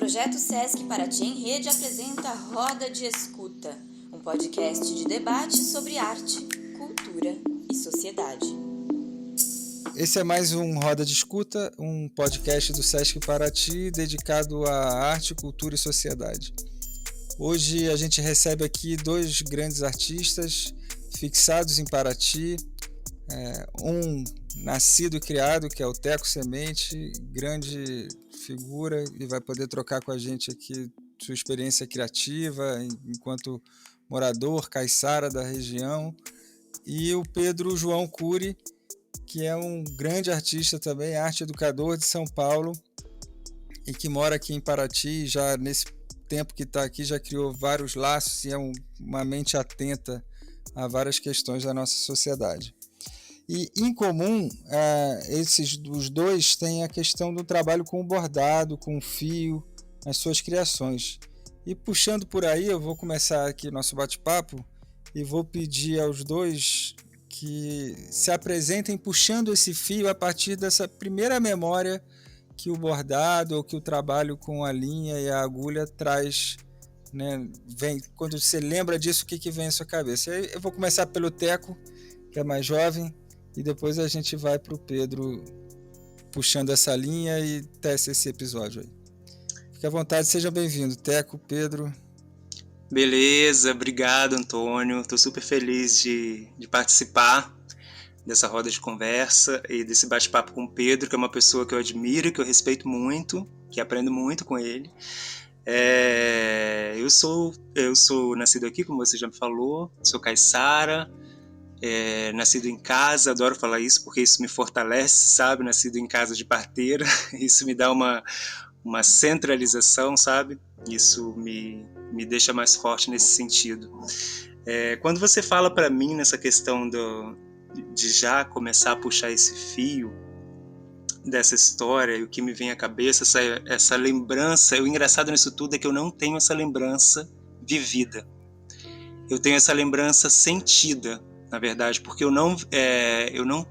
Projeto Sesc Paraty em Rede apresenta Roda de Escuta, um podcast de debate sobre arte, cultura e sociedade. Esse é mais um Roda de Escuta, um podcast do Sesc Paraty dedicado à arte, cultura e sociedade. Hoje a gente recebe aqui dois grandes artistas fixados em Paraty, um nascido e criado, que é o Teco Semente, grande figura, e vai poder trocar com a gente aqui sua experiência criativa enquanto morador caiçara da região, e o Pedro João Cury, que é um grande artista também, arte educador de São Paulo, e que mora aqui em Paraty. Já nesse tempo que está aqui já criou vários laços e é uma mente atenta a várias questões da nossa sociedade. E em comum, os dois têm a questão do trabalho com o bordado, com o fio, nas suas criações. E puxando por aí, eu vou começar aqui o nosso bate-papo e vou pedir aos dois que se apresentem puxando esse fio a partir dessa primeira memória que o bordado ou que o trabalho com a linha e a agulha traz, né? Quando você lembra disso, o que vem à sua cabeça? Eu vou começar pelo Teco, que é mais jovem, e depois a gente vai para o Pedro puxando essa linha e tece esse episódio aí. Fique à vontade, sejam bem-vindos, Teco, Pedro. Beleza, obrigado, Antônio. Estou super feliz de participar dessa roda de conversa e desse bate-papo com o Pedro, que é uma pessoa que eu admiro, que eu respeito muito, que aprendo muito com ele. Eu sou nascido aqui, como você já me falou, sou caiçara, nascido em casa, adoro falar isso porque isso me fortalece, sabe? Nascido em casa de parteira, isso me dá uma centralização, sabe? Isso me deixa mais forte nesse sentido. Quando você fala para mim nessa questão de já começar a puxar esse fio dessa história, e o que me vem à cabeça, essa lembrança, o engraçado nisso tudo é que eu não tenho essa lembrança vivida. Eu tenho essa lembrança sentida, na verdade, porque eu não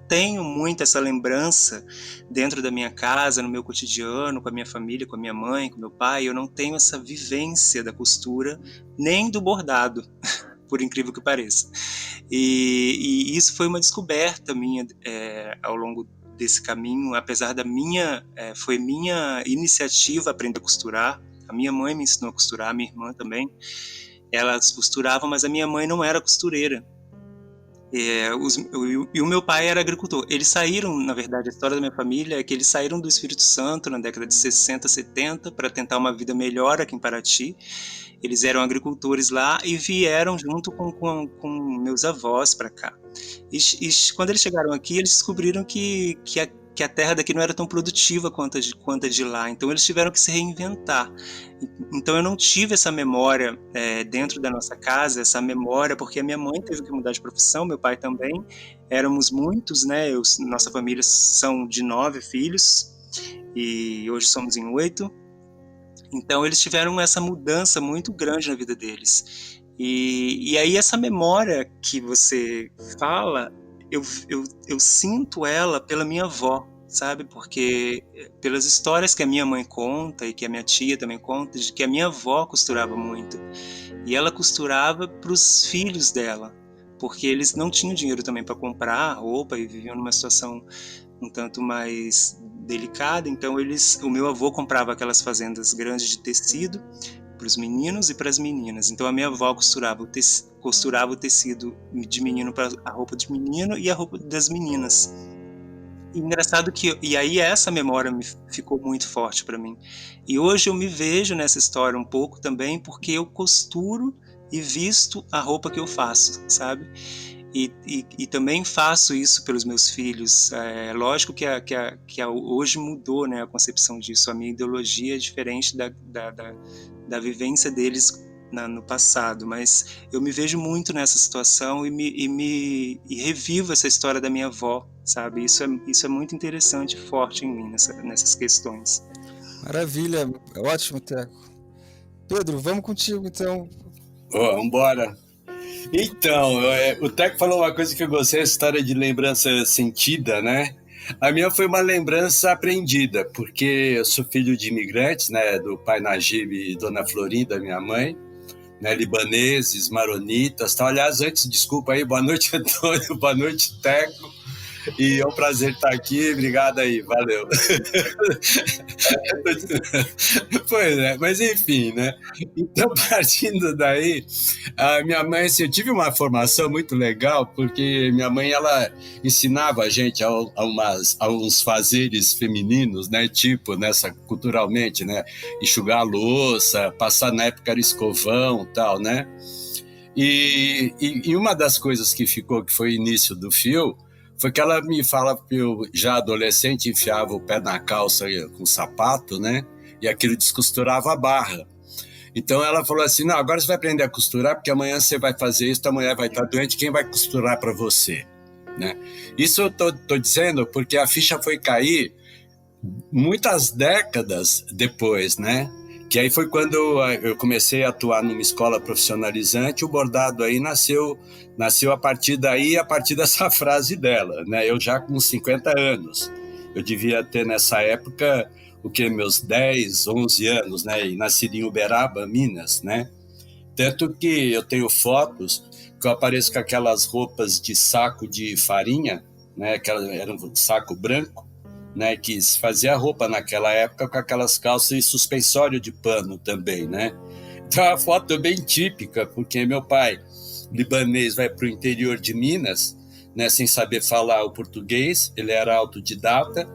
tenho muito essa lembrança dentro da minha casa, no meu cotidiano, com a minha família, com a minha mãe, com meu pai. Eu não tenho essa vivência da costura, nem do bordado, por incrível que pareça. E isso foi uma descoberta minha ao longo desse caminho, apesar foi minha iniciativa aprender a costurar. A minha mãe me ensinou a costurar, a minha irmã também. Elas costuravam, mas a minha mãe não era costureira. E o meu pai era agricultor. Eles saíram, na verdade, a história da minha família é que eles saíram do Espírito Santo na década de 60, 70 para tentar uma vida melhor aqui em Paraty. Eles eram agricultores lá e vieram junto com meus avós para cá. E quando eles chegaram aqui, eles descobriram que a terra daqui não era tão produtiva quanto a de lá. Então eles tiveram que se reinventar. Então eu não tive essa memória dentro da nossa casa, essa memória, porque a minha mãe teve que mudar de profissão, meu pai também. Éramos muitos, né? Nossa família são de 9 filhos e hoje somos em 8. Então eles tiveram essa mudança muito grande na vida deles. E aí essa memória que você fala, eu sinto ela pela minha avó, sabe? Porque pelas histórias que a minha mãe conta e que a minha tia também conta, de que a minha avó costurava muito. E ela costurava para os filhos dela, porque eles não tinham dinheiro também para comprar roupa e viviam numa situação um tanto mais delicada. Então o meu avô comprava aquelas fazendas grandes de tecido para os meninos e para as meninas. Então a minha avó costurava o tecido de menino para a roupa de menino e a roupa das meninas. E engraçado e aí essa memória ficou muito forte para mim. E hoje eu me vejo nessa história um pouco também, porque eu costuro e visto a roupa que eu faço, sabe? E também faço isso pelos meus filhos. Lógico que hoje mudou, né, a concepção disso. A minha ideologia é diferente da vivência deles no passado, mas eu me vejo muito nessa situação e revivo essa história da minha avó, sabe? Isso é muito interessante e forte em mim, nessas questões. Maravilha, ótimo, Teco. Pedro, vamos contigo então. Vambora. Então, o Teco falou uma coisa que eu gostei, a história de lembrança sentida, né? A minha foi uma lembrança aprendida, porque eu sou filho de imigrantes, né, do pai Najib e dona Florinda, minha mãe, né, libaneses, maronitas, tal. Aliás, antes, desculpa aí, boa noite, Antônio, boa noite, Teco, e é um prazer estar aqui, obrigado aí, valeu. Pois é, mas enfim, né? Então, partindo daí, a minha mãe, assim, eu tive uma formação muito legal, porque minha mãe, ela ensinava a gente a uns fazeres femininos, né? Tipo, nessa, culturalmente, né? Enxugar a louça, passar na época era escovão e tal, né? E uma das coisas que ficou, que foi o início do fio, foi que ela me fala que eu, já adolescente, enfiava o pé na calça com sapato, né? E aquilo descosturava a barra. Então ela falou assim, não, agora você vai aprender a costurar, porque amanhã você vai fazer isso, tua mulher vai estar doente, quem vai costurar para você? Né? Isso eu tô dizendo porque a ficha foi cair muitas décadas depois, né? Que aí foi quando eu comecei a atuar numa escola profissionalizante, o bordado aí nasceu a partir daí, a partir dessa frase dela, né? Eu já com 50 anos, eu devia ter nessa época, meus 10, 11 anos, né? E nasci em Uberaba, Minas, né? Tanto que eu tenho fotos que eu apareço com aquelas roupas de saco de farinha, né? Era um saco branco, né, que se fazia roupa naquela época com aquelas calças e suspensório de pano também, né? Então, é uma foto bem típica, porque meu pai, libanês, vai para o interior de Minas, né, sem saber falar o português, ele era autodidata,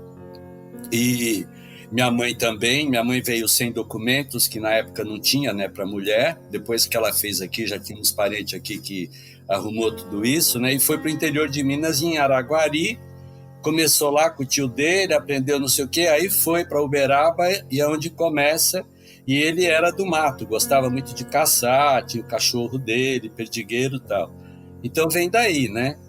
e minha mãe também, minha mãe veio sem documentos, que na época não tinha, né, para mulher, depois que ela fez aqui, já tinha uns parentes aqui que arrumou tudo isso, né, e foi para o interior de Minas, em Araguari. Começou lá com o tio dele, aprendeu não sei o quê, aí foi para Uberaba, e é onde começa, e ele era do mato, gostava muito de caçar, tinha o cachorro dele, perdigueiro e tal. Então vem daí, né?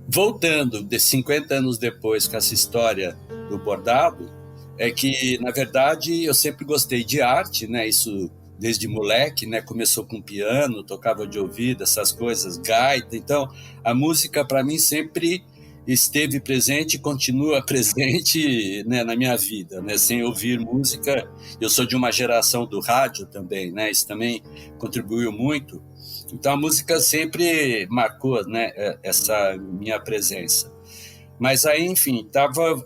Voltando, de 50 anos depois, com essa história do bordado, é que, na verdade, eu sempre gostei de arte, né? Isso desde moleque, né? Começou com piano, tocava de ouvido, essas coisas, gaita. Então, a música, para mim, sempre esteve presente e continua presente, né, na minha vida, né? Sem ouvir música, eu sou de uma geração do rádio também, né? Isso também contribuiu muito. Então a música sempre marcou, né, essa minha presença. Mas aí, enfim,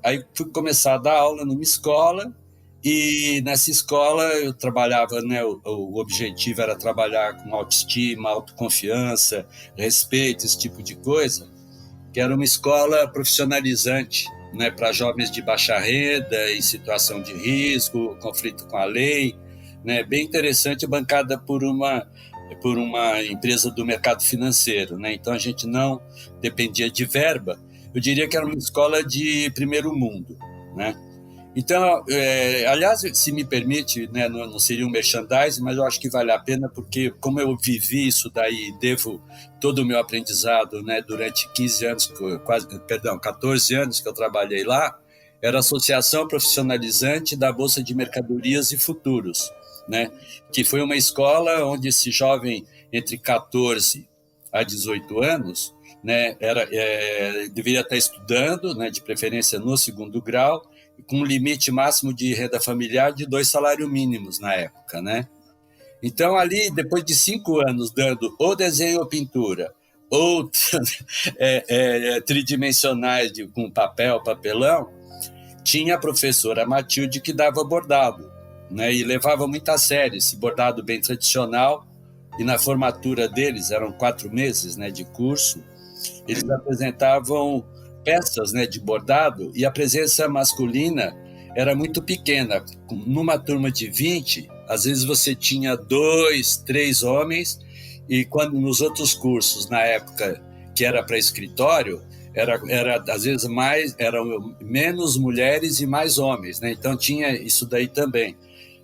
aí fui começar a dar aula numa escola, e nessa escola eu trabalhava, né, o objetivo era trabalhar com autoestima, autoconfiança, respeito, esse tipo de coisa, que era uma escola profissionalizante, né, para jovens de baixa renda, em situação de risco, conflito com a lei, né, bem interessante, bancada por uma empresa do mercado financeiro, né, então a gente não dependia de verba, eu diria que era uma escola de primeiro mundo, né. Então, aliás, se me permite, né, não seria um merchandising, mas eu acho que vale a pena, porque como eu vivi isso daí, devo todo o meu aprendizado, né, durante 14 anos que eu trabalhei lá, era a Associação Profissionalizante da Bolsa de Mercadorias e Futuros, né, que foi uma escola onde esse jovem entre 14 a 18 anos, né, deveria estar estudando, né, de preferência no segundo grau, com um limite máximo de renda familiar de 2 salários mínimos na época, né? Então, ali, depois de 5 anos dando ou desenho ou pintura, ou tridimensionais com papelão, tinha a professora Matilde que dava bordado, né? E levava muito a sério esse bordado bem tradicional, e na formatura deles, eram 4 meses, né, de curso, eles apresentavam peças, né, de bordado, e a presença masculina era muito pequena. Numa turma de 20, às vezes você tinha 2, 3 homens, e quando nos outros cursos, na época que era para escritório, era às vezes eram menos mulheres e mais homens, né? Então tinha isso daí também.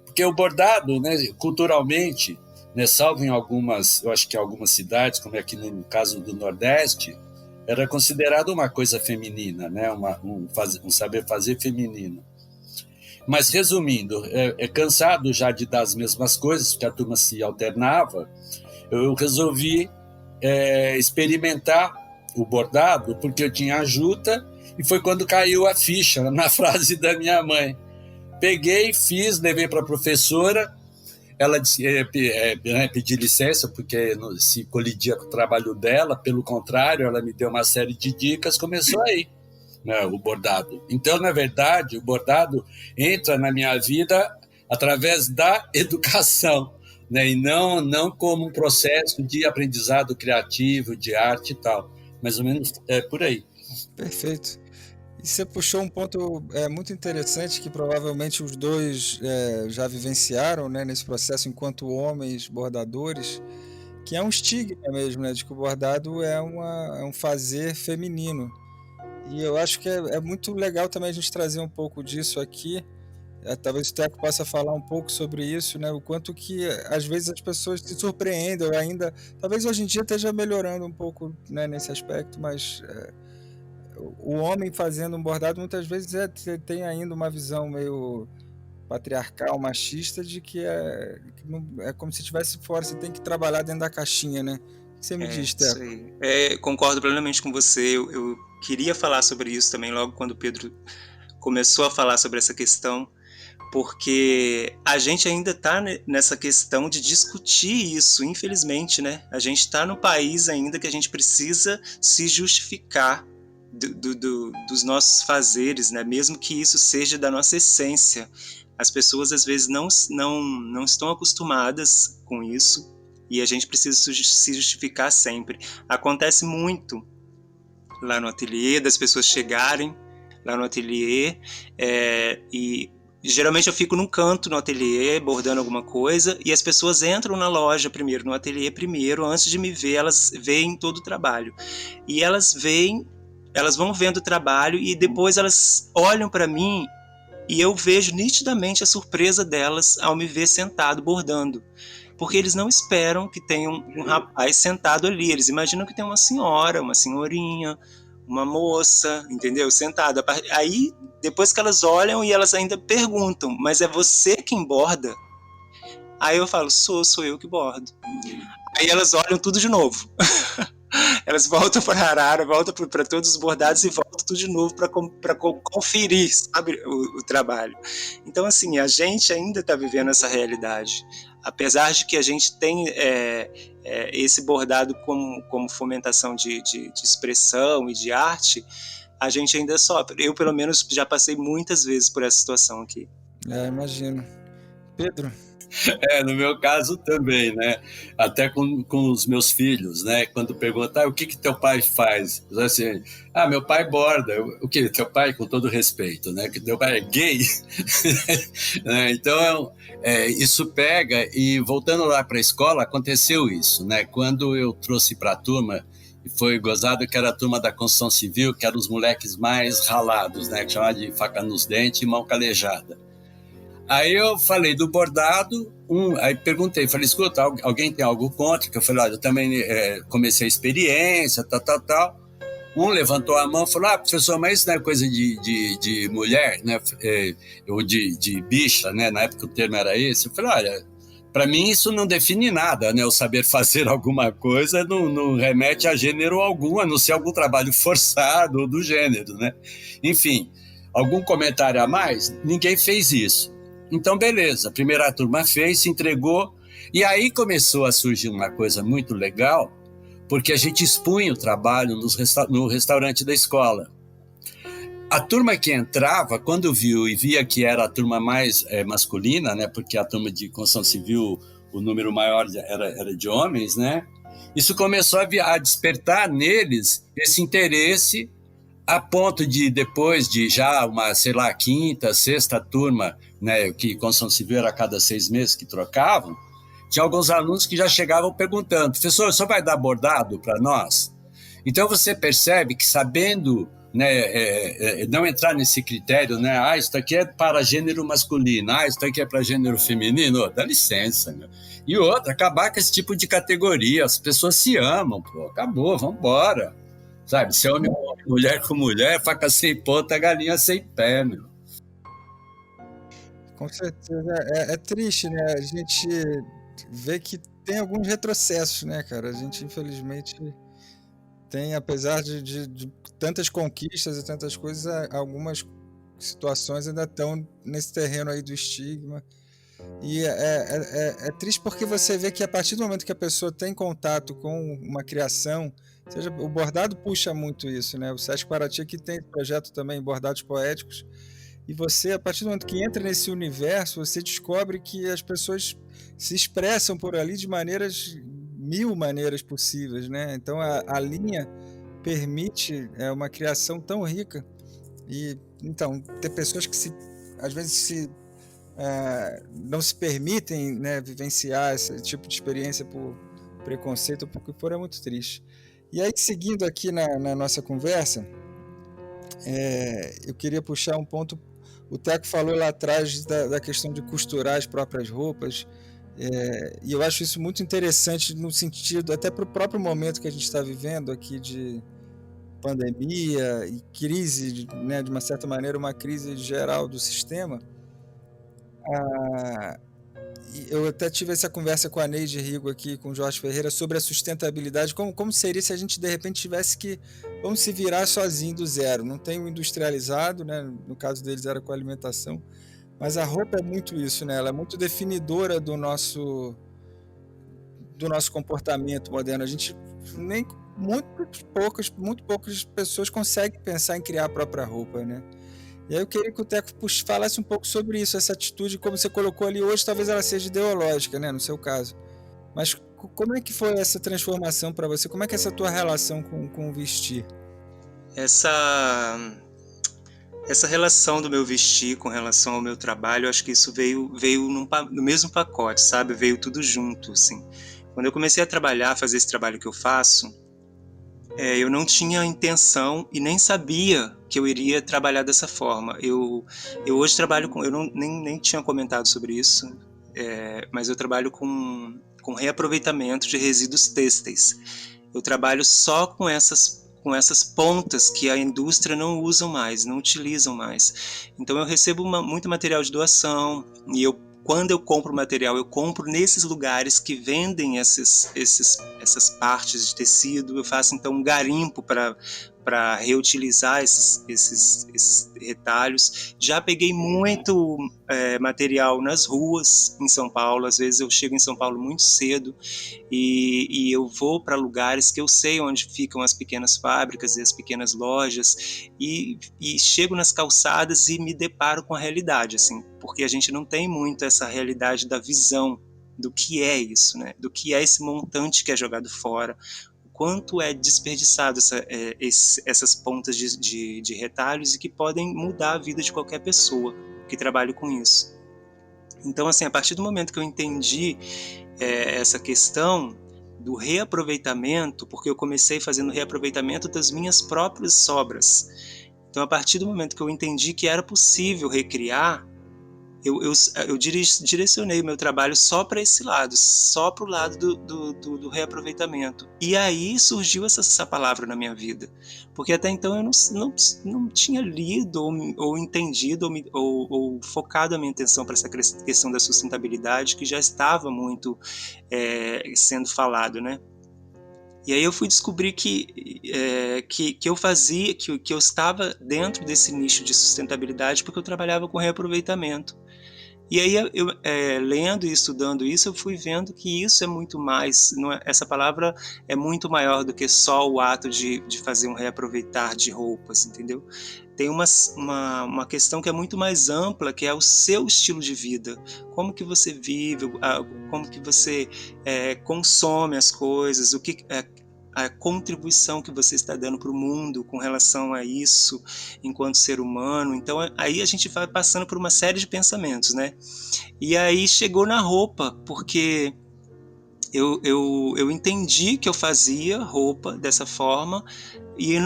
Porque o bordado, né, culturalmente, né, salvo em algumas, eu acho que algumas cidades, como é aqui no caso do Nordeste, era considerado uma coisa feminina, né? um saber fazer feminino. Mas, resumindo, cansado já de dar as mesmas coisas, porque a turma se alternava, eu resolvi experimentar o bordado, porque eu tinha a juta E foi quando caiu a ficha na frase da minha mãe. Peguei, fiz, levei para a professora. Ela disse, pedi licença porque se colidia com o trabalho dela. Pelo contrário, ela me deu uma série de dicas. Começou aí, né, o bordado. Então, na verdade, o bordado entra na minha vida através da educação, né, e não como um processo de aprendizado criativo, de arte e tal. Mais ou menos por aí. Perfeito. E você puxou um ponto muito interessante que provavelmente os dois já vivenciaram, né, nesse processo enquanto homens bordadores, que é um estigma mesmo, né, de que o bordado é um fazer feminino. E eu acho que é muito legal também a gente trazer um pouco disso aqui. Talvez o Teco possa falar um pouco sobre isso, né, o quanto que às vezes as pessoas se surpreendem, ou ainda, talvez hoje em dia esteja melhorando um pouco, né, nesse aspecto, mas o homem fazendo um bordado muitas vezes tem ainda uma visão meio patriarcal, machista, de que é como se estivesse fora, você tem que trabalhar dentro da caixinha, né? O que você me diz, Isso Teco? aí. Concordo plenamente com você. Eu queria falar sobre isso também logo quando o Pedro começou a falar sobre essa questão, porque a gente ainda está nessa questão de discutir isso, infelizmente, né? A gente está no país ainda que a gente precisa se justificar dos nossos fazeres, né? Mesmo que isso seja da nossa essência. As pessoas às vezes não estão acostumadas com isso e a gente precisa se justificar sempre. Acontece muito lá no ateliê, das pessoas chegarem lá no ateliê e geralmente eu fico num canto no ateliê bordando alguma coisa e as pessoas entram na loja primeiro, no ateliê primeiro, antes de me ver, elas veem todo o trabalho e elas vão vendo o trabalho e depois elas olham para mim e eu vejo nitidamente a surpresa delas ao me ver sentado bordando, porque eles não esperam que tenha um rapaz sentado ali, eles imaginam que tem uma senhora, uma senhorinha, uma moça, entendeu? Sentada. Aí, depois que elas olham e elas ainda perguntam, mas é você quem borda? Aí eu falo, sou eu que bordo. Aí elas olham tudo de novo. Elas voltam para a arara, voltam para todos os bordados e voltam tudo de novo para conferir, sabe, o trabalho. Então, assim, a gente ainda está vivendo essa realidade. Apesar de que a gente tem esse bordado como fomentação de expressão e de arte, a gente ainda sofre. Eu, pelo menos, já passei muitas vezes por essa situação aqui. Imagino. Pedro? No meu caso também, né? Até com os meus filhos, né? Quando perguntam, o que teu pai faz? Eu assim, meu pai borda. O que? Teu pai, com todo respeito, né? Que teu pai é gay? Então, isso pega, e voltando lá para a escola, aconteceu isso, né? Quando eu trouxe para a turma, e foi gozado, que era a turma da construção civil, que eram os moleques mais ralados, né? Que chamava de faca nos dentes e mão calejada. Aí eu falei do bordado, aí perguntei, falei, escuta, alguém tem algo contra? Que eu falei, olha, eu também comecei a experiência, tal. Um levantou a mão e falou, professor, mas isso não é coisa de mulher, né? Ou de bicha, né? Na época o termo era esse. Eu falei, olha, para mim isso não define nada, né? O saber fazer alguma coisa não remete a gênero algum, a não ser algum trabalho forçado ou do gênero, né? Enfim, algum comentário a mais? Ninguém fez isso. Então, beleza, a primeira turma fez, se entregou, e aí começou a surgir uma coisa muito legal, porque a gente expunha o trabalho no restaurante da escola. A turma que entrava, quando viu e via que era a turma mais masculina, né, porque a turma de construção civil, o número maior era de homens, né, isso começou a despertar neles esse interesse, a ponto de depois de já uma, sei lá, quinta, sexta turma, né, que construção civil era a cada 6 meses que trocavam, tinha alguns alunos que já chegavam perguntando, professor, só vai dar bordado para nós? Então você percebe que sabendo, né, não entrar nesse critério, né, isso aqui é para gênero masculino, isso aqui é para gênero feminino, dá licença, né? E outra, acabar com esse tipo de categoria, as pessoas se amam, pô, acabou, vamos embora. Sabe, se homem com homem, mulher com mulher, faca sem ponta, galinha sem pé, meu. Com certeza. É triste, né? A gente vê que tem alguns retrocessos, né, cara? A gente, infelizmente, tem, apesar de tantas conquistas e tantas coisas, algumas situações ainda estão nesse terreno aí do estigma. E é triste porque você vê que a partir do momento que a pessoa tem contato com uma criação, seja, o bordado puxa muito isso, né? O Sesc Paraty aqui tem projeto também, bordados poéticos, e você, a partir do momento que entra nesse universo, você descobre que as pessoas se expressam por ali de mil maneiras possíveis, né? Então a linha permite uma criação tão rica. E então ter pessoas que às vezes não se permitem, né, vivenciar esse tipo de experiência por preconceito ou por que for, é muito triste. E aí, seguindo aqui na nossa conversa, eu queria puxar um ponto. O Teco falou lá atrás da questão de costurar as próprias roupas, e eu acho isso muito interessante no sentido, até para o próprio momento que a gente está vivendo aqui de pandemia e crise, né, de uma certa maneira, uma crise geral do sistema. Eu até tive essa conversa com a Neide Rigo aqui, com o Jorge Ferreira, sobre a sustentabilidade, como seria se a gente de repente tivesse que, vamos se virar sozinho do zero, não tem o industrializado, né? No caso deles era com a alimentação, mas a roupa é muito isso, né? Ela é muito definidora do nosso comportamento moderno. A gente nem muito poucas pessoas conseguem pensar em criar a própria roupa, né? E aí eu queria que o Teco falasse um pouco sobre isso, essa atitude, como você colocou ali hoje, talvez ela seja ideológica, né, no seu caso. Mas como é que foi essa transformação para você? Como é que é essa tua relação com o vestir? Essa relação do meu vestir com relação ao meu trabalho, eu acho que isso veio no mesmo pacote, sabe? Veio tudo junto, assim. Quando eu comecei a trabalhar, fazer esse trabalho que eu faço, eu não tinha intenção e nem sabia que eu iria trabalhar dessa forma. Eu hoje trabalho com... Eu nem tinha comentado sobre isso, mas eu trabalho com reaproveitamento de resíduos têxteis. Eu trabalho só com essas pontas que a indústria não usa mais, não utilizam mais. Então eu recebo muito material de doação e quando eu compro material, eu compro nesses lugares que vendem essas partes de tecido. Eu faço então um garimpo para reutilizar esses retalhos. Já peguei muito material nas ruas em São Paulo. Às vezes eu chego em São Paulo muito cedo e eu vou para lugares que eu sei onde ficam as pequenas fábricas e as pequenas lojas e chego nas calçadas e me deparo com a realidade, assim, porque a gente não tem muito essa realidade da visão do que é isso, né? Do que é esse montante que é jogado fora, o quanto é desperdiçado essas pontas de retalhos e que podem mudar a vida de qualquer pessoa que trabalhe com isso. Então, assim, a partir do momento que eu entendi essa questão do reaproveitamento, porque eu comecei fazendo reaproveitamento das minhas próprias sobras. Então, a partir do momento que eu entendi que era possível recriar, eu direcionei o meu trabalho só para esse lado, só para o lado do reaproveitamento. E aí surgiu essa palavra na minha vida, porque até então eu não tinha lido ou entendido ou focado a minha atenção para essa questão da sustentabilidade que já estava muito sendo falado, né? E aí eu fui descobrir que eu fazia, que eu estava dentro desse nicho de sustentabilidade porque eu trabalhava com reaproveitamento. E aí, lendo e estudando isso, eu fui vendo que isso é muito mais, essa palavra é muito maior do que só o ato de fazer um reaproveitar de roupas, entendeu? Tem uma questão que é muito mais ampla, que é o seu estilo de vida. Como que você vive, como que você consome as coisas, a contribuição que você está dando para o mundo com relação a isso enquanto ser humano. Então aí a gente vai passando por uma série de pensamentos, né? E aí chegou na roupa, porque eu entendi que eu fazia roupa dessa forma e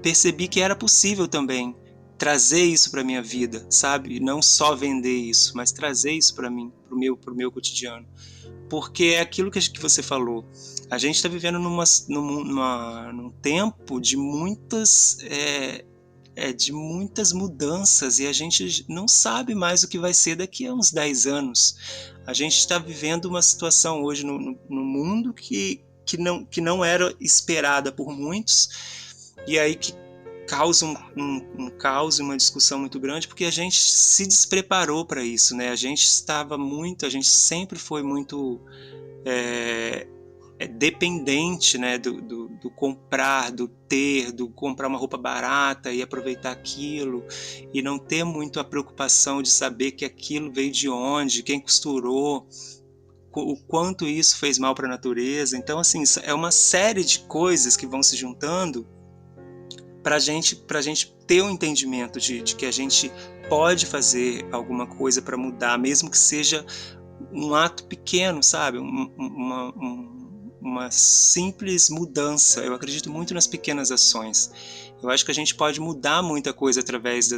percebi que era possível também trazer isso para minha vida, sabe? Não só vender isso, mas trazer isso para mim, pro meu cotidiano. Porque é aquilo que você falou. A gente está vivendo num tempo de muitas mudanças e a gente não sabe mais o que vai ser daqui a uns 10 anos. A gente está vivendo uma situação hoje no mundo que que não era esperada por muitos, e aí que causa um caos e uma discussão muito grande, porque a gente se despreparou para isso, né? A gente sempre foi muito dependente, né, do comprar, do ter, do comprar uma roupa barata e aproveitar aquilo, e não ter muito a preocupação de saber que aquilo veio de onde, quem costurou, o quanto isso fez mal para a natureza. Então, assim, é uma série de coisas que vão se juntando para a gente ter um entendimento de que a gente pode fazer alguma coisa para mudar, mesmo que seja um ato pequeno, sabe? Uma simples mudança. Eu acredito muito nas pequenas ações. Eu acho que a gente pode mudar muita coisa através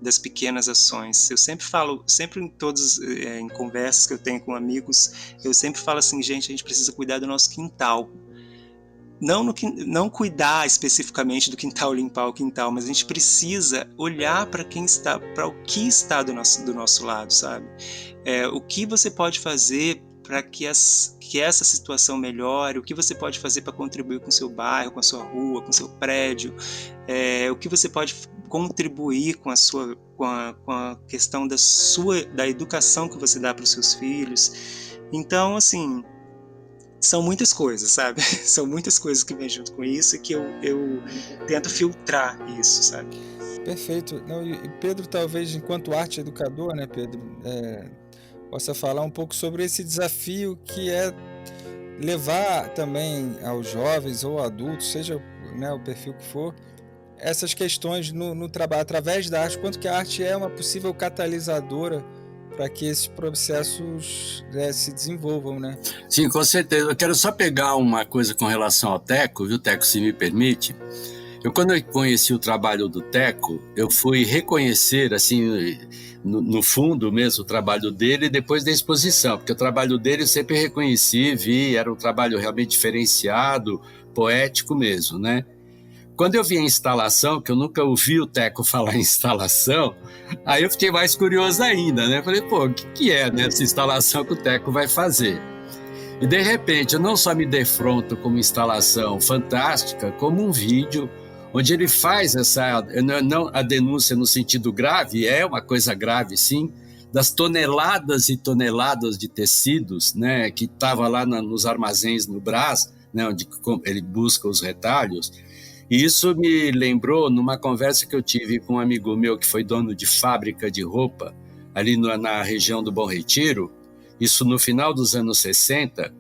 das pequenas ações. Eu sempre falo, em conversas que eu tenho com amigos, eu sempre falo assim, gente, a gente precisa cuidar do nosso quintal. Não cuidar especificamente do quintal, limpar o quintal, mas a gente precisa olhar para o que está do nosso lado, sabe? O que você pode fazer para que essa situação melhore, o que você pode fazer para contribuir com o seu bairro, com a sua rua, com o seu prédio, o que você pode contribuir com a questão da educação que você dá para os seus filhos. Então, assim, são muitas coisas, sabe? São muitas coisas que vêm junto com isso e que eu tento filtrar isso, sabe? Perfeito. Não, e Pedro, talvez, enquanto arte educador, né, Pedro, possa falar um pouco sobre esse desafio que é levar também aos jovens ou adultos, seja, né, o perfil que for, essas questões no trabalho, através da arte, quanto que a arte é uma possível catalisadora para que esses processos se desenvolvam, né? Sim, com certeza. Eu quero só pegar uma coisa com relação ao Teco, viu, Teco, se me permite. Quando eu conheci o trabalho do Teco, eu fui reconhecer, assim, no fundo mesmo, o trabalho dele depois da exposição, porque o trabalho dele eu sempre reconheci, vi, era um trabalho realmente diferenciado, poético mesmo, né? Quando eu vi a instalação, que eu nunca ouvi o Teco falar em instalação, aí eu fiquei mais curioso ainda, né? Falei, pô, o que é, né, essa instalação que o Teco vai fazer? E, de repente, eu não só me defronto com uma instalação fantástica, como um vídeo onde ele faz não a denúncia no sentido grave, é uma coisa grave, sim, das toneladas e toneladas de tecidos, né, que estava lá nos armazéns no Brás, né, onde ele busca os retalhos. E isso me lembrou numa conversa que eu tive com um amigo meu que foi dono de fábrica de roupa ali na região do Bom Retiro, isso no final dos anos 60,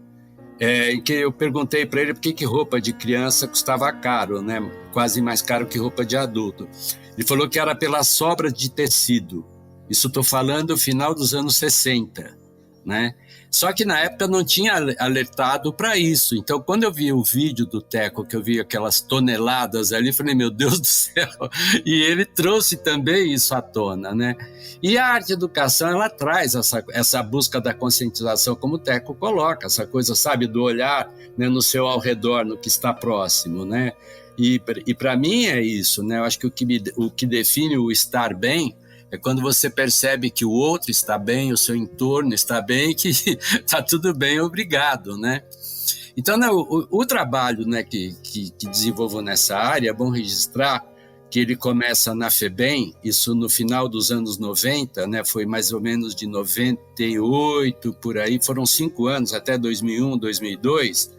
em que eu perguntei para ele por que roupa de criança custava caro, né? Quase mais caro que roupa de adulto. Ele falou que era pela sobra de tecido. Isso estou falando final dos anos 60, né? Só que na época não tinha alertado para isso. Então, quando eu vi o vídeo do Teco, que eu vi aquelas toneladas ali, falei, meu Deus do céu. E ele trouxe também isso à tona, né? E a arte educação, ela traz essa busca da conscientização, como o Teco coloca, essa coisa, sabe, do olhar, né, no seu ao redor, no que está próximo, né? E para mim é isso, né? Eu acho que o que define o estar bem é quando você percebe que o outro está bem, o seu entorno está bem, que está tudo bem, obrigado, né? Então, né, o trabalho, né, que desenvolvo nessa área, é bom registrar que ele começa na FEBEM, isso no final dos anos 90, né, foi mais ou menos de 98, por aí, foram 5 anos, até 2001, 2002,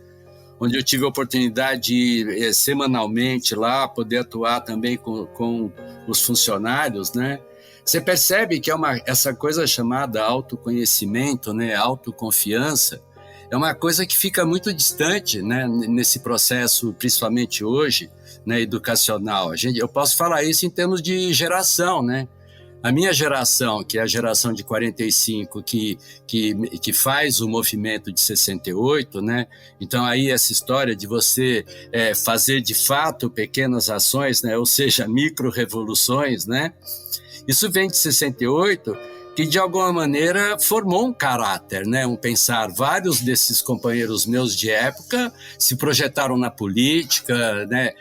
onde eu tive a oportunidade de, semanalmente lá, poder atuar também com os funcionários, né? Você percebe que essa coisa chamada autoconhecimento, né, autoconfiança, é uma coisa que fica muito distante, né, nesse processo, principalmente hoje, né, educacional. Eu posso falar isso em termos de geração, né? A minha geração, que é a geração de 45, que faz o movimento de 68, né? Então aí essa história de você fazer de fato pequenas ações, né? Ou seja, micro-revoluções, né? Isso vem de 68, que de alguma maneira formou um caráter, né? Um pensar. Vários desses companheiros meus de época se projetaram na política, né?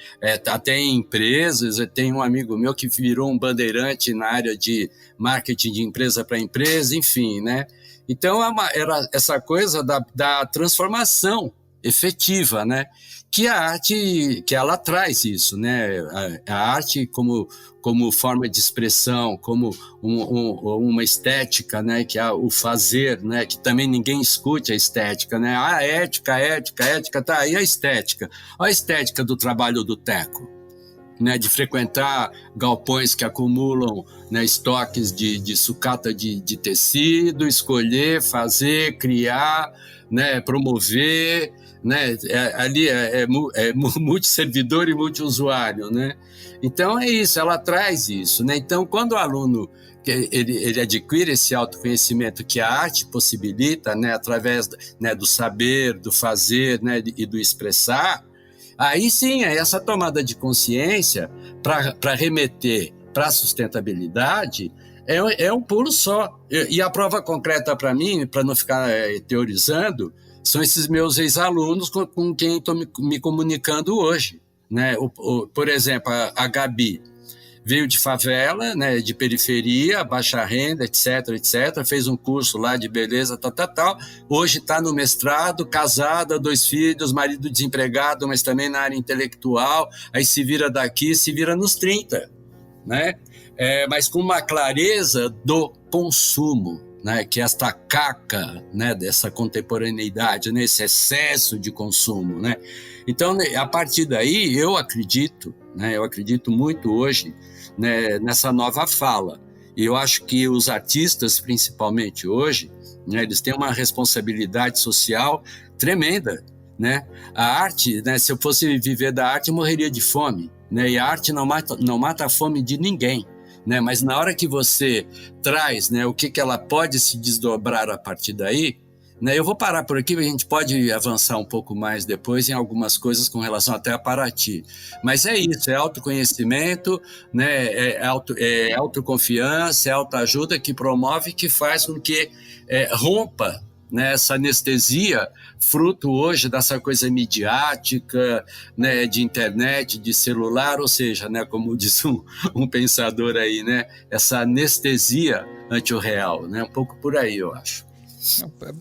Até em empresas. Eu tenho um amigo meu que virou um bandeirante na área de marketing de empresa para empresa, enfim, né? Então era essa coisa da transformação, efetiva, né? Que a arte, que ela traz isso, né? A arte como forma de expressão, como uma estética, né? Que é o fazer, né? Que também ninguém escute a estética, né? Ética, tá aí a estética. Olha a estética do trabalho do Teco, né? De frequentar galpões que acumulam, né, estoques de sucata de tecido, escolher, fazer, criar, né? Promover, né? Ali é multisservidor e multiusuário, né? Então é isso, ela traz isso, né? Então quando o aluno ele adquire esse autoconhecimento que a arte possibilita, né? Através, né, do saber, do fazer, né? E do expressar, aí sim, essa tomada de consciência para remeter para a sustentabilidade é um pulo só. E a prova concreta para mim, para não ficar teorizando, são esses meus ex-alunos com quem estou me comunicando hoje, né? Por exemplo, a Gabi veio de favela, né, de periferia, baixa renda, etc, fez um curso lá de beleza, tal. Hoje está no mestrado, casada, 2 filhos, marido desempregado, mas também na área intelectual, aí se vira daqui, se vira nos 30, né? Mas com uma clareza do consumo, né, que esta caca, né, dessa contemporaneidade, né, esse excesso de consumo, né? Então, a partir daí, eu acredito muito hoje, né, nessa nova fala. E eu acho que os artistas, principalmente hoje, né, eles têm uma responsabilidade social tremenda, né? A arte, né, se eu fosse viver da arte, eu morreria de fome, né? E a arte não mata a fome de ninguém, né? Mas na hora que você traz, né, o que ela pode se desdobrar a partir daí, né? Eu vou parar por aqui, a gente pode avançar um pouco mais depois em algumas coisas com relação até a Paraty. Mas é isso, é autoconhecimento, né? É autoconfiança, é autoajuda que promove, que faz com que rompa, né, essa anestesia, fruto hoje dessa coisa midiática, né, de internet, de celular, ou seja, né, como diz um pensador aí, né, essa anestesia ante o real, né, um pouco por aí, eu acho.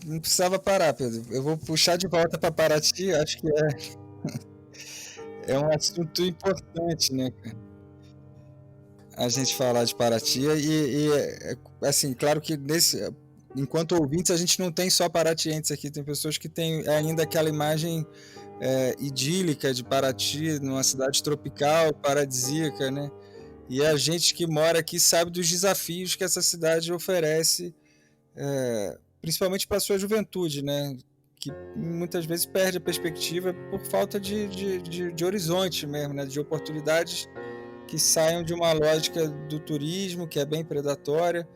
Não precisava parar, Pedro. Eu vou puxar de volta para Paraty, acho que é um assunto importante, né, cara? A gente falar de Paraty assim, claro que enquanto ouvintes a gente não tem só paratienses aqui, tem pessoas que têm ainda aquela imagem idílica de Paraty, numa cidade tropical, paradisíaca, né? E a gente que mora aqui sabe dos desafios que essa cidade oferece, principalmente para a sua juventude, né? Que muitas vezes perde a perspectiva por falta de horizonte mesmo, né? De oportunidades que saiam de uma lógica do turismo, que é bem predatória.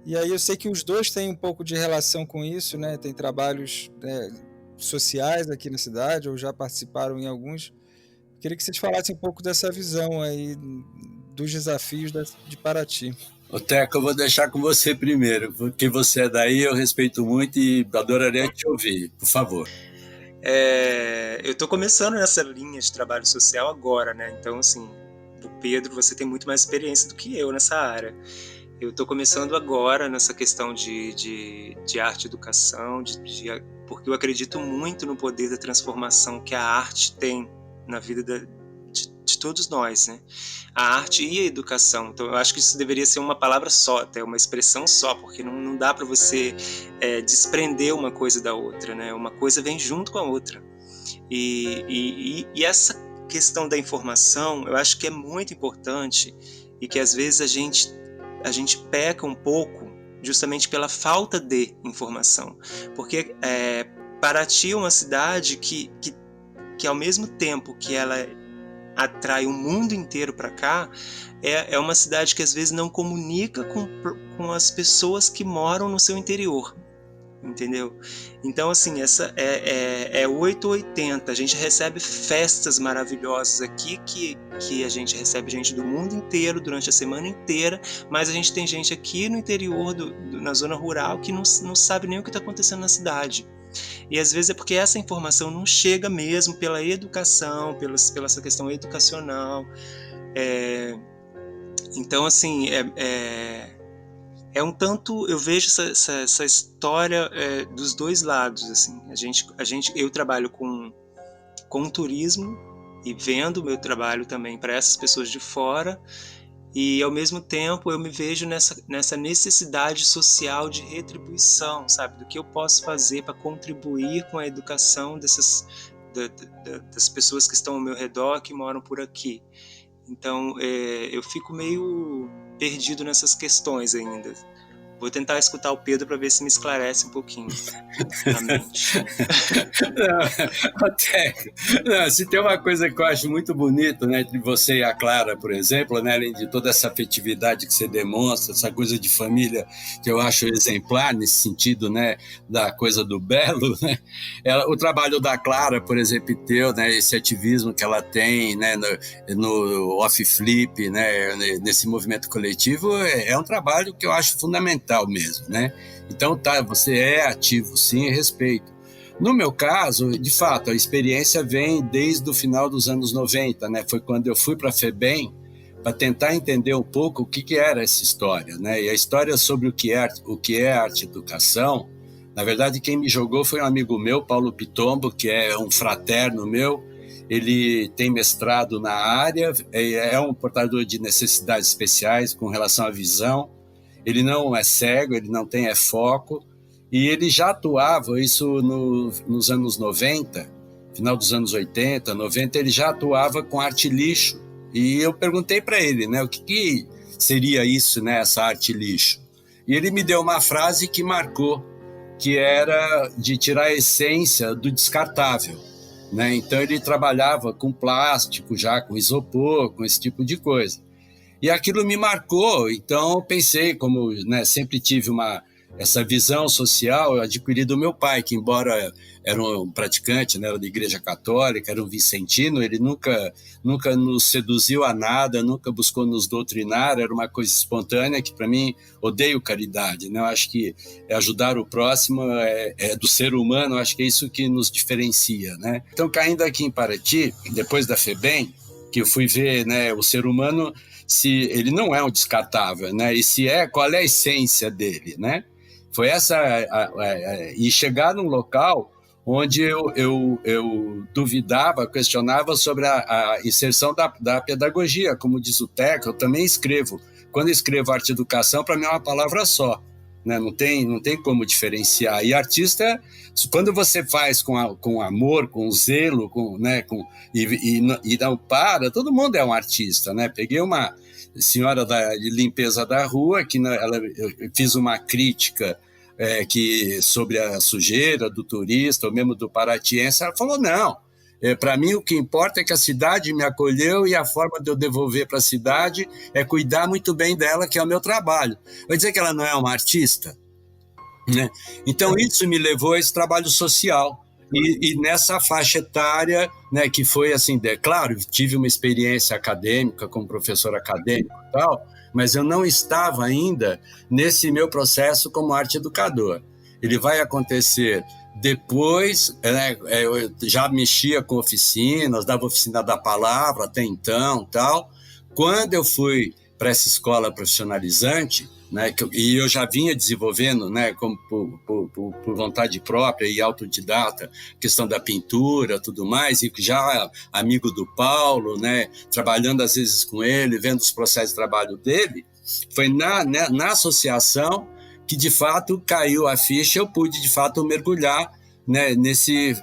E aí eu sei que os dois têm um pouco de relação com isso, né? Tem trabalhos sociais aqui na cidade, ou já participaram em alguns. Queria que vocês falassem um pouco dessa visão aí dos desafios de Paraty. Ô, Teco, eu vou deixar com você primeiro, porque você é daí, eu respeito muito e adoraria te ouvir, por favor. Eu estou começando nessa linha de trabalho social agora, né? Então, assim, o Pedro, você tem muito mais experiência do que eu nessa área. Eu estou começando agora nessa questão de arte e educação, porque eu acredito muito no poder da transformação que a arte tem na vida de todos nós, né? A arte e a educação. Então, eu acho que isso deveria ser uma palavra só, até uma expressão só, porque não dá para você desprender uma coisa da outra, né? Uma coisa vem junto com a outra. E essa questão da informação, eu acho que é muito importante e que às vezes a gente peca um pouco justamente pela falta de informação, porque Paraty é uma cidade que ao mesmo tempo que ela atrai o mundo inteiro para cá, é uma cidade que às vezes não comunica com as pessoas que moram no seu interior, entendeu? Então, assim, essa é 880. A gente recebe festas maravilhosas aqui, que a gente recebe gente do mundo inteiro durante a semana inteira, mas a gente tem gente aqui no interior, na zona rural, que não sabe nem o que está acontecendo na cidade. E às vezes é porque essa informação não chega mesmo pela educação, pela essa questão educacional. Então, assim, é um tanto, eu vejo essa história dos dois lados, assim. Eu trabalho com turismo e vendo o meu trabalho também para essas pessoas de fora, e ao mesmo tempo eu me vejo nessa necessidade social de retribuição, sabe, do que eu posso fazer para contribuir com a educação das pessoas que estão ao meu redor, que moram por aqui. Então eu fico meio perdido nessas questões ainda. Vou tentar escutar o Pedro para ver se me esclarece um pouquinho a mente. Não, se tem uma coisa que eu acho muito bonita, né, entre você e a Clara, por exemplo, né, além de toda essa afetividade que você demonstra, essa coisa de família que eu acho exemplar nesse sentido, né, da coisa do belo, né, o trabalho da Clara, por exemplo, teu, né, esse ativismo que ela tem, né, no off-flip, né, nesse movimento coletivo, é um trabalho que eu acho fundamental mesmo, né? Então você é ativo sim, respeito. No meu caso, de fato, a experiência vem desde o final dos anos 90, né? Foi quando eu fui para a FEBEM para tentar entender um pouco o que era essa história, né? E a história sobre o que é arte-educação, na verdade quem me jogou foi um amigo meu, Paulo Pitombo, que é um fraterno meu. Ele tem mestrado na área, é um portador de necessidades especiais com relação à visão. Ele não é cego, ele não tem foco, e ele já atuava, isso nos anos 90, final dos anos 80, 90, ele já atuava com arte lixo. E eu perguntei para ele, né, o que seria isso, né, essa arte lixo? E ele me deu uma frase que marcou, que era de tirar a essência do descartável, né? Então ele trabalhava com plástico, já com isopor, com esse tipo de coisa. E aquilo me marcou, então eu pensei, como, né, sempre tive essa visão social, eu adquiri do meu pai, que embora era um praticante, né, era da Igreja Católica, era um vicentino, ele nunca nos seduziu a nada, nunca buscou nos doutrinar, era uma coisa espontânea, que para mim, odeio caridade, né? Eu acho que ajudar o próximo é do ser humano, eu acho que é isso que nos diferencia, né? Então, caindo aqui em Paraty, depois da FEBEM, que eu fui ver, né, o ser humano, se ele não é um descartável, né? E se qual é a essência dele, né? Foi e chegar num local onde eu duvidava, questionava sobre a inserção da pedagogia, como diz o Teca, eu também escrevo. Quando eu escrevo arte-educação, para mim é uma palavra só, né? Não tem como diferenciar. E artista, quando você faz com amor, com zelo, e não para, todo mundo é um artista, né? Peguei uma senhora de limpeza da rua, que eu fiz uma crítica sobre a sujeira do turista, ou mesmo do paratiense. Ela falou, não, para mim o que importa é que a cidade me acolheu e a forma de eu devolver para a cidade é cuidar muito bem dela, que é o meu trabalho. Vai dizer que ela não é uma artista? Né? Então isso me levou a esse trabalho social. E nessa faixa etária, né, que foi assim, claro, tive uma experiência acadêmica como professor acadêmico e tal, mas eu não estava ainda nesse meu processo como arte educador. Ele vai acontecer depois, né, eu já mexia com oficinas, dava oficina da palavra até então, tal. Quando eu fui para essa escola profissionalizante, né, e eu já vinha desenvolvendo, né, como por vontade própria e autodidata, questão da pintura, tudo mais, e já amigo do Paulo, né, trabalhando às vezes com ele, vendo os processos de trabalho dele, foi na associação que de fato caiu a ficha, eu pude de fato mergulhar, né, nesse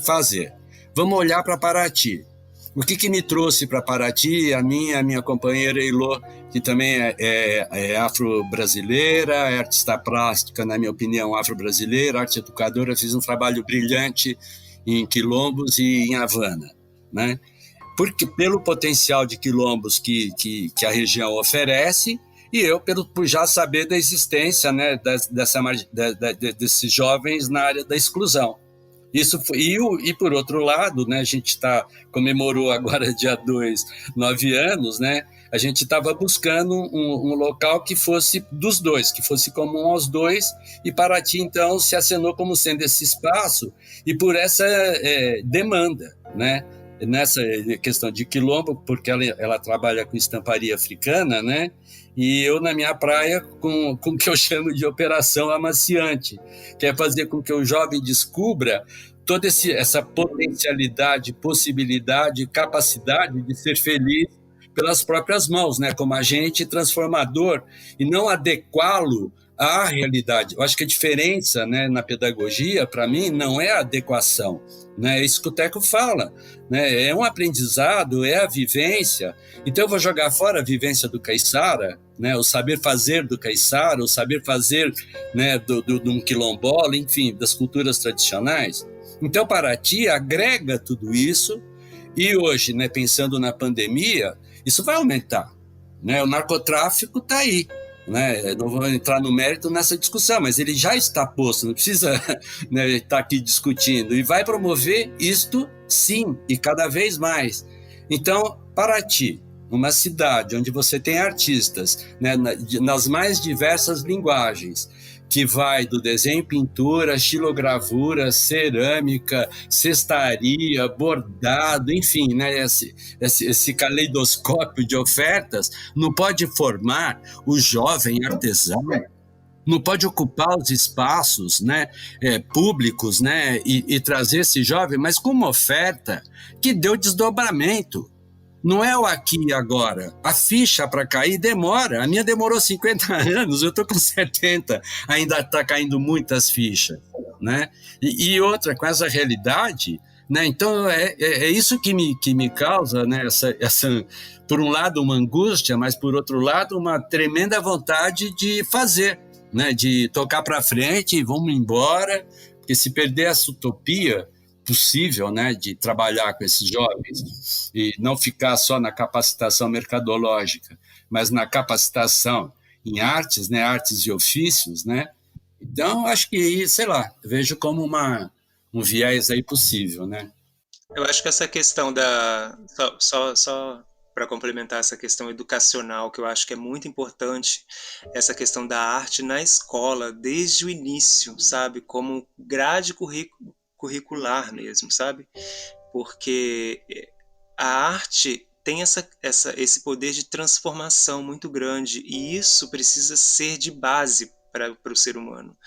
fazer. Vamos olhar para Paraty. O que me trouxe para Paraty? A minha companheira Eilô, que também é afro-brasileira, é artista plástica, na minha opinião, afro-brasileira, arte educadora, fiz um trabalho brilhante em quilombos e em Havana, né? Porque pelo potencial de quilombos que a região oferece, e eu por já saber da existência, né, desses jovens na área da exclusão. Isso foi, e por outro lado, né, a gente comemorou agora dia 2, 9 anos, né? A gente estava buscando um local que fosse dos dois, que fosse comum aos dois, e Paraty então se acenou como sendo esse espaço e por essa demanda, né? nessa questão de quilombo, porque ela trabalha com estamparia africana, né? E eu na minha praia com o que eu chamo de operação amaciante, que é fazer com que o jovem descubra toda essa potencialidade, possibilidade, capacidade de ser feliz pelas próprias mãos, né? Como agente transformador, e não adequá-lo à realidade. Eu acho que a diferença, né, na pedagogia, para mim, não é a adequação, né? É isso que o Teco fala, né? É um aprendizado, é a vivência. Então eu vou jogar fora a vivência do caiçara, né? O saber fazer do caiçara, o saber fazer, né, de um quilombola, enfim, das culturas tradicionais. Então Paraty agrega tudo isso, e hoje, né, pensando na pandemia, isso vai aumentar, né? O narcotráfico está aí, né? Não vou entrar no mérito nessa discussão, mas ele já está posto, não precisa, né, estar aqui discutindo, e vai promover isto sim, e cada vez mais. Então, Paraty, uma cidade onde você tem artistas, né, nas mais diversas linguagens, que vai do desenho, pintura, xilogravura, cerâmica, cestaria, bordado, enfim, né, esse caleidoscópio de ofertas, não pode formar o jovem artesão, não pode ocupar os espaços, né, públicos, né, e trazer esse jovem, mas com uma oferta que deu desdobramento. Não é o aqui e agora. A ficha para cair demora. A minha demorou 50 anos, eu estou com 70, ainda está caindo muitas fichas, né? E outra, com essa realidade, né? Então é isso que me causa, né, essa, por um lado, uma angústia, mas por outro lado, uma tremenda vontade de fazer, né? De tocar para frente e vamos embora, porque se perder essa utopia possível, né, de trabalhar com esses jovens e não ficar só na capacitação mercadológica, mas na capacitação em artes, né, artes e ofícios, né? Então, acho que, sei lá, vejo como um viés aí possível, né? Eu acho que essa questão da... Só para complementar essa questão educacional, que eu acho que é muito importante, essa questão da arte na escola, desde o início, sabe? Como grade curricular mesmo, sabe? Porque a arte tem esse poder de transformação muito grande, e isso precisa ser de base para o ser humano.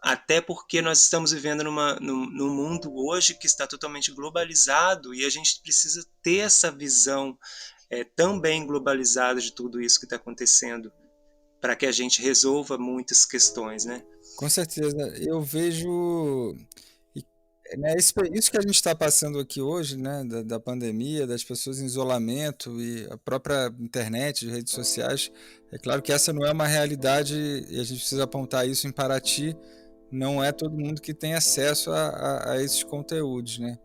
Até porque nós estamos vivendo num mundo hoje que está totalmente globalizado, e a gente precisa ter essa visão também globalizada de tudo isso que está acontecendo, para que a gente resolva muitas questões, né? Com certeza. Eu vejo, né, isso que a gente está passando aqui hoje, né, da pandemia, das pessoas em isolamento e a própria internet, redes sociais, é claro que essa não é uma realidade e a gente precisa apontar isso em Paraty. Não é todo mundo que tem acesso a esses conteúdos, né?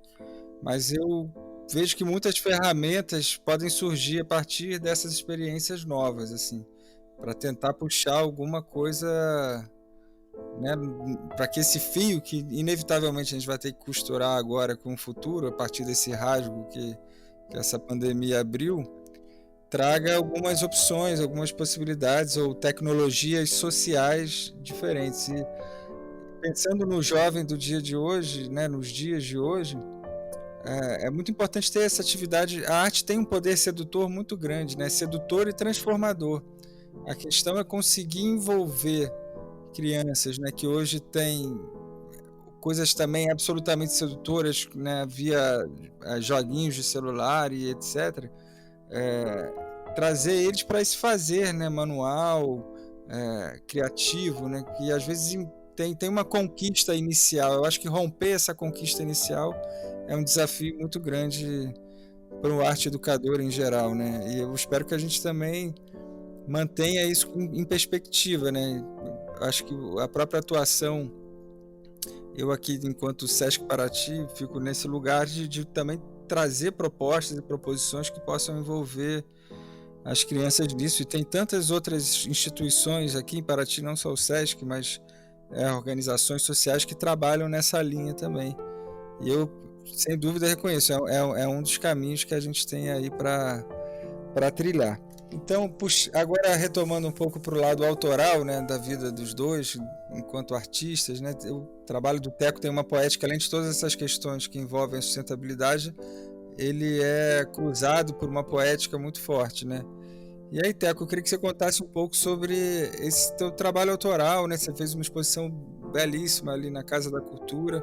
Mas eu vejo que muitas ferramentas podem surgir a partir dessas experiências novas, assim, para tentar puxar alguma coisa, né, para que esse fio que inevitavelmente a gente vai ter que costurar agora com o futuro, a partir desse rasgo que essa pandemia abriu, traga algumas opções, algumas possibilidades ou tecnologias sociais diferentes. E pensando no jovem do dia de hoje, né, nos dias de hoje, é muito importante ter essa atividade. A arte tem um poder sedutor muito grande, né, sedutor e transformador. A questão é conseguir envolver crianças, né, que hoje têm coisas também absolutamente sedutoras, né, via joguinhos de celular e etc. Trazer eles para esse fazer, né, manual, criativo, né, que às vezes tem uma conquista inicial. Eu acho que romper essa conquista inicial é um desafio muito grande para o arte educador em geral, né? E eu espero que a gente também mantenha isso em perspectiva, né? Acho que a própria atuação, eu aqui enquanto Sesc Paraty fico nesse lugar de também trazer propostas e proposições que possam envolver as crianças nisso. E tem tantas outras instituições aqui em Paraty, não só o Sesc, mas organizações sociais que trabalham nessa linha também. E eu, sem dúvida, reconheço, é um dos caminhos que a gente tem aí para trilhar. Então, agora retomando um pouco para o lado autoral, né, da vida dos dois, enquanto artistas, né, o trabalho do Teco tem uma poética, além de todas essas questões que envolvem a sustentabilidade, ele é cruzado por uma poética muito forte, né? E aí, Teco, eu queria que você contasse um pouco sobre esse teu trabalho autoral, né? Você fez uma exposição belíssima ali na Casa da Cultura.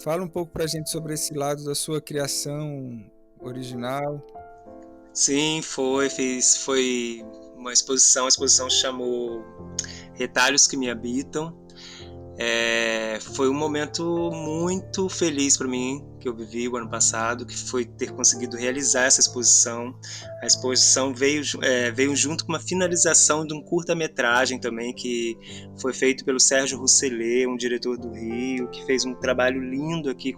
Fala um pouco pra gente sobre esse lado da sua criação original. Sim, foi uma exposição, a exposição chamou Retalhos que Me Habitam. Foi um momento muito feliz para mim que eu vivi o ano passado, que foi ter conseguido realizar essa exposição. A exposição veio junto com uma finalização de um curta-metragem também, que foi feito pelo Sérgio Rousselet, um diretor do Rio, que fez um trabalho lindo aqui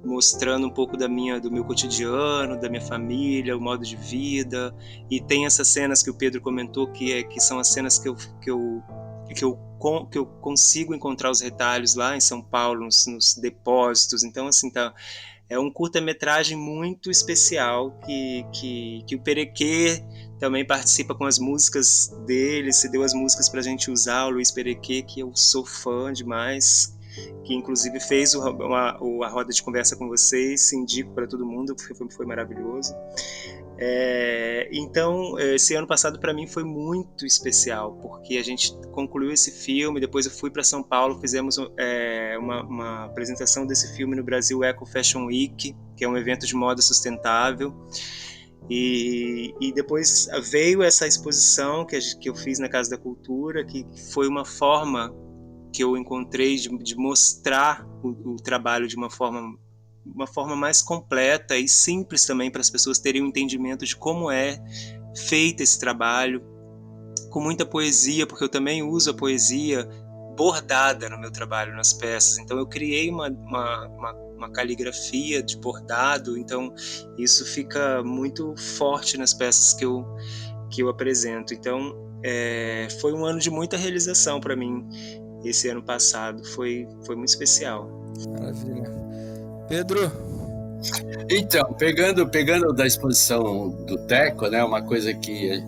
mostrando um pouco do meu cotidiano, da minha família, o modo de vida. E tem essas cenas que o Pedro comentou, que são as cenas que eu consigo encontrar os retalhos lá em São Paulo, nos depósitos. Então, assim, é um curta-metragem muito especial que o Perequê também participa com as músicas dele, se deu as músicas pra gente usar, o Luiz Perequê, que eu sou fã demais, que inclusive fez a roda de conversa com vocês, indico para todo mundo, porque foi maravilhoso. Então, esse ano passado para mim foi muito especial, porque a gente concluiu esse filme, depois eu fui para São Paulo, fizemos uma apresentação desse filme no Brasil Eco Fashion Week, que é um evento de moda sustentável, e depois veio essa exposição que eu fiz na Casa da Cultura, que foi uma forma que eu encontrei de mostrar o trabalho de uma forma mais completa e simples também, para as pessoas terem um entendimento de como é feito esse trabalho, com muita poesia, porque eu também uso a poesia bordada no meu trabalho, nas peças. Então eu criei uma caligrafia de bordado, então isso fica muito forte nas peças que eu apresento. Então foi um ano de muita realização para mim. Esse ano passado foi muito especial. Maravilha. Pedro? Então, pegando da exposição do Teco, né, uma coisa que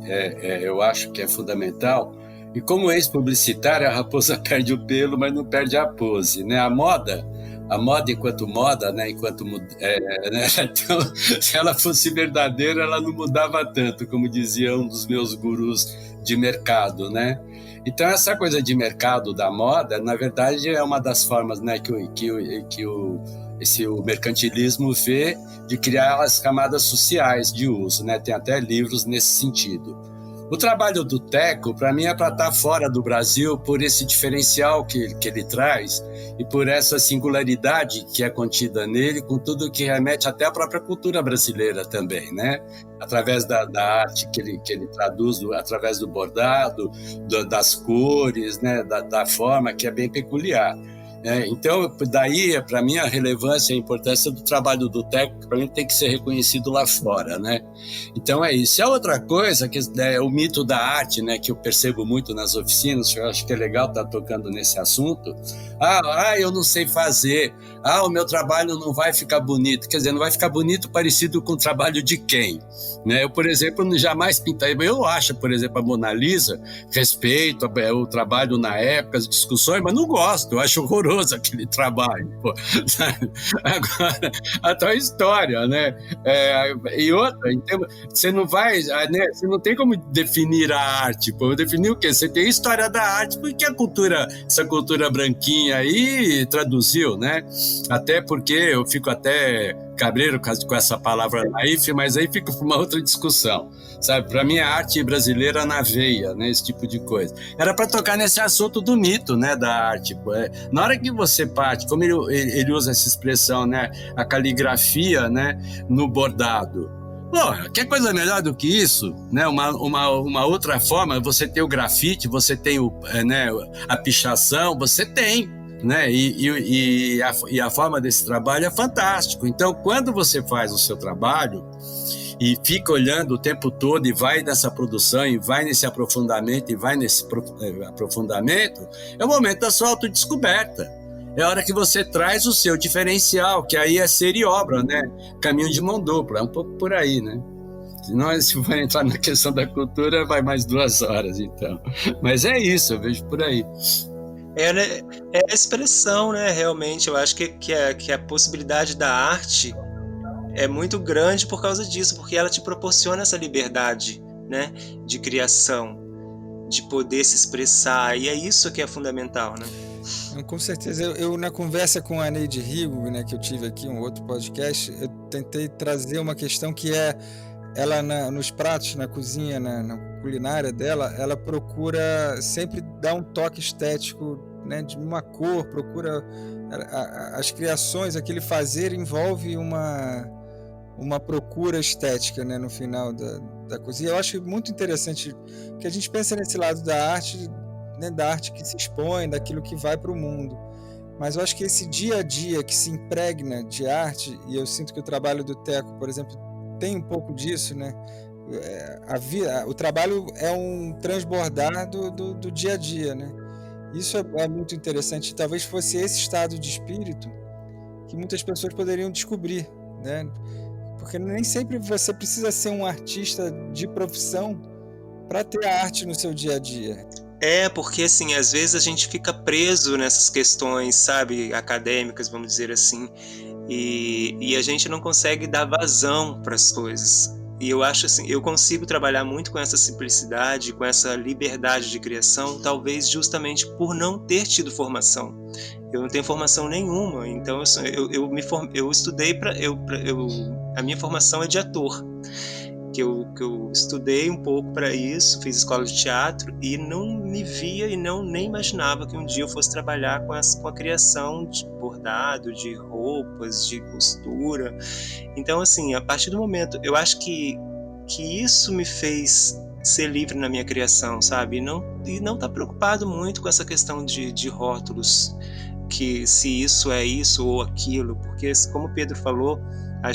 eu acho que é fundamental, e como ex-publicitário, a raposa perde o pelo, mas não perde a pose, né? A moda enquanto moda, né, né, então, se ela fosse verdadeira, ela não mudava tanto, como dizia um dos meus gurus de mercado, né? Então, essa coisa de mercado da moda, na verdade, é uma das formas, né, que o mercantilismo vê de criar as camadas sociais de uso, né? Tem até livros nesse sentido. O trabalho do Teco, para mim, é para estar fora do Brasil por esse diferencial que ele traz e por essa singularidade que é contida nele, com tudo que remete até à própria cultura brasileira também, né? Através da arte que ele traduz, através do bordado, das cores, né? Da forma que é bem peculiar. Então, daí, para mim, a relevância e a importância do trabalho do Teco, para mim, tem que ser reconhecido lá fora, né? Então, é isso. E a outra coisa, que é o mito da arte, né, que eu percebo muito nas oficinas, eu acho que é legal estar tocando nesse assunto. Eu não sei fazer. O meu trabalho não vai ficar bonito. Quer dizer, não vai ficar bonito parecido com o trabalho de quem? Né? Eu, por exemplo, jamais pintaria. Eu acho, por exemplo, a Mona Lisa, respeito o trabalho na época, as discussões, mas não gosto. Eu acho horroroso aquele trabalho. Pô. Agora, a tua história, né? E outra, então, você não vai, né? Você não tem como definir a arte. Pô. Definir o quê? Você tem a história da arte, porque essa cultura branquinha aí traduziu, né? Até porque eu fico até cabreiro com essa palavra naif, mas aí fica para uma outra discussão, sabe? Para mim, a arte brasileira na veia, né? Esse tipo de coisa. Era para tocar nesse assunto do mito, né? Da arte. Na hora que você parte, como ele usa essa expressão, né? A caligrafia, né? No bordado. Pô, que coisa melhor do que isso, né? Uma outra forma, você tem o grafite, você tem a pichação, você tem, né? E a forma desse trabalho é fantástico. Então, quando você faz o seu trabalho e fica olhando o tempo todo e vai nessa produção e vai nesse aprofundamento é o momento da sua autodescoberta. É a hora que você traz o seu diferencial, que aí é ser e obra, né? Caminho de mão dupla, é um pouco por aí, né? Se for entrar na questão da cultura, vai mais 2 horas, então. Mas é isso, eu vejo por aí. É a expressão, né? Realmente, eu acho que a possibilidade da arte é muito grande por causa disso, porque ela te proporciona essa liberdade, né, de criação, de poder se expressar, e é isso que é fundamental, né? Com certeza. Eu na conversa com a Neide Rigo, né, que eu tive aqui, um outro podcast, eu tentei trazer uma questão que é, ela nos pratos, na cozinha, na culinária dela, ela procura sempre dar um toque estético, né, de uma cor, procura as criações, aquele fazer envolve uma procura estética, né, no final da cozinha. Eu acho muito interessante que a gente pensa nesse lado da arte, né, da arte que se expõe, daquilo que vai para o mundo. Mas eu acho que esse dia a dia que se impregna de arte, e eu sinto que o trabalho do Teco, por exemplo, tem um pouco disso, né? O trabalho é um transbordar do dia a dia, né? Isso é muito interessante. Talvez fosse esse estado de espírito que muitas pessoas poderiam descobrir, né? Porque nem sempre você precisa ser um artista de profissão para ter a arte no seu dia a dia. Porque assim, às vezes a gente fica preso nessas questões, sabe, acadêmicas, vamos dizer assim, e a gente não consegue dar vazão para as coisas. E eu acho assim, eu consigo trabalhar muito com essa simplicidade, com essa liberdade de criação, talvez justamente por não ter tido formação. Eu não tenho formação nenhuma, então eu estudei a minha formação é de ator. Que eu estudei um pouco para isso, fiz escola de teatro e não me via e nem imaginava que um dia eu fosse trabalhar com a criação de bordado, de roupas, de costura. Então, assim, a partir do momento, eu acho que isso me fez ser livre na minha criação, sabe? E não tá preocupado muito com essa questão de rótulos, que se isso é isso ou aquilo, porque, como o Pedro falou, a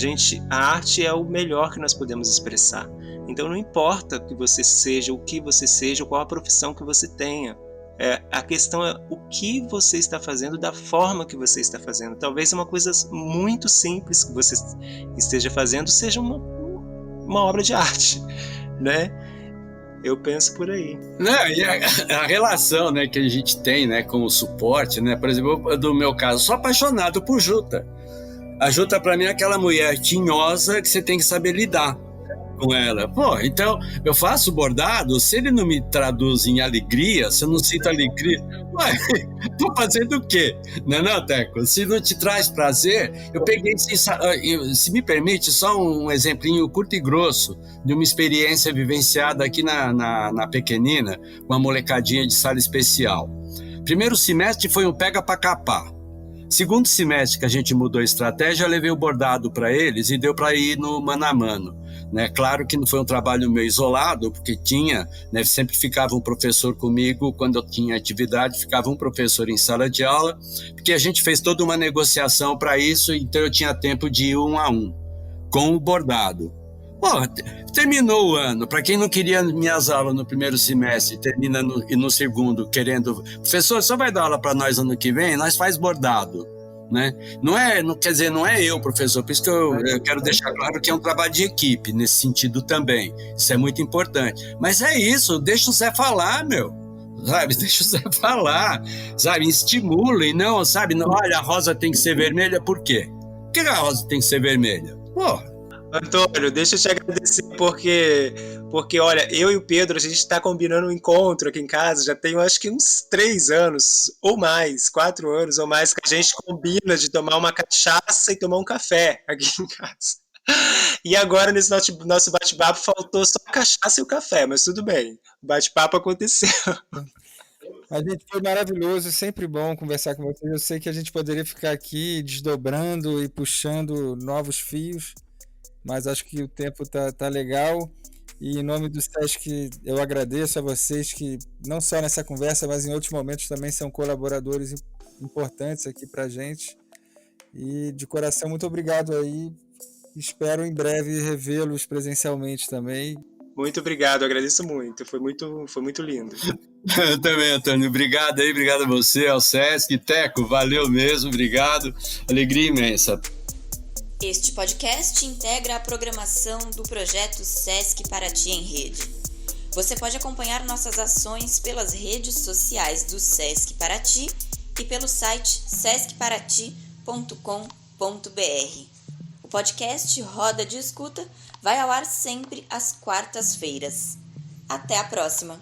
arte é o melhor que nós podemos expressar. Então não importa que você seja, o que você seja, qual a profissão que você tenha. A questão é o que você está fazendo, da forma que você está fazendo. Talvez uma coisa muito simples que você esteja fazendo seja uma obra de arte, né? Eu penso por aí. Não, e a relação, né, que a gente tem, né, com o suporte, né? Por exemplo, do meu caso, sou apaixonado por juta. A juta, para mim, é aquela mulher tinhosa que você tem que saber lidar com ela. Pô, então, eu faço bordado, se ele não me traduz em alegria, se eu não sinto alegria, ué, tô fazendo o quê? Não, Teco? Se não te traz prazer, eu peguei, se me permite, só um exemplinho curto e grosso de uma experiência vivenciada aqui na Pequenina, com uma molecadinha de sala especial. Primeiro semestre foi um pega pra capar. Segundo semestre que a gente mudou a estratégia, eu levei o bordado para eles e deu para ir no mano a mano. Né? Claro que não foi um trabalho meio isolado, porque tinha, né, sempre ficava um professor comigo, quando eu tinha atividade, ficava um professor em sala de aula, porque a gente fez toda uma negociação para isso, então eu tinha tempo de ir 1 a 1, com o bordado. Pô, terminou o ano, para quem não queria minhas aulas no primeiro semestre, termina no segundo, querendo, professor, só vai dar aula para nós ano que vem? Nós faz bordado. Né? Quer dizer, não é eu, professor, por isso que eu quero deixar claro que é um trabalho de equipe, nesse sentido também, isso é muito importante, mas é isso, deixa o Zé falar, meu, sabe, deixa o Zé falar, sabe, estimula e não, sabe, não, olha, a rosa tem que ser vermelha, por quê? Por que a rosa tem que ser vermelha? Pô, Antônio, deixa eu te agradecer porque olha, eu e o Pedro, a gente está combinando um encontro aqui em casa, já tem acho que uns 3 anos, ou mais, 4 anos ou mais, que a gente combina de tomar uma cachaça e tomar um café aqui em casa. E agora, nesse nosso bate-papo, faltou só a cachaça e o café, mas tudo bem, o bate-papo aconteceu. A gente foi maravilhoso, sempre bom conversar com vocês. Eu sei que a gente poderia ficar aqui desdobrando e puxando novos fios, mas acho que o tempo tá legal, e em nome do SESC eu agradeço a vocês que não só nessa conversa, mas em outros momentos também são colaboradores importantes aqui pra gente, e de coração muito obrigado aí, espero em breve revê-los presencialmente também. Muito obrigado, agradeço muito, foi muito lindo. Eu também, Antônio, obrigado aí, obrigado a você, ao SESC, Teco, valeu mesmo, obrigado, alegria imensa. Este podcast integra a programação do projeto SESC Paraty em Rede. Você pode acompanhar nossas ações pelas redes sociais do SESC Paraty e pelo site sescparati.com.br. O podcast Roda de Escuta vai ao ar sempre às quartas-feiras. Até a próxima!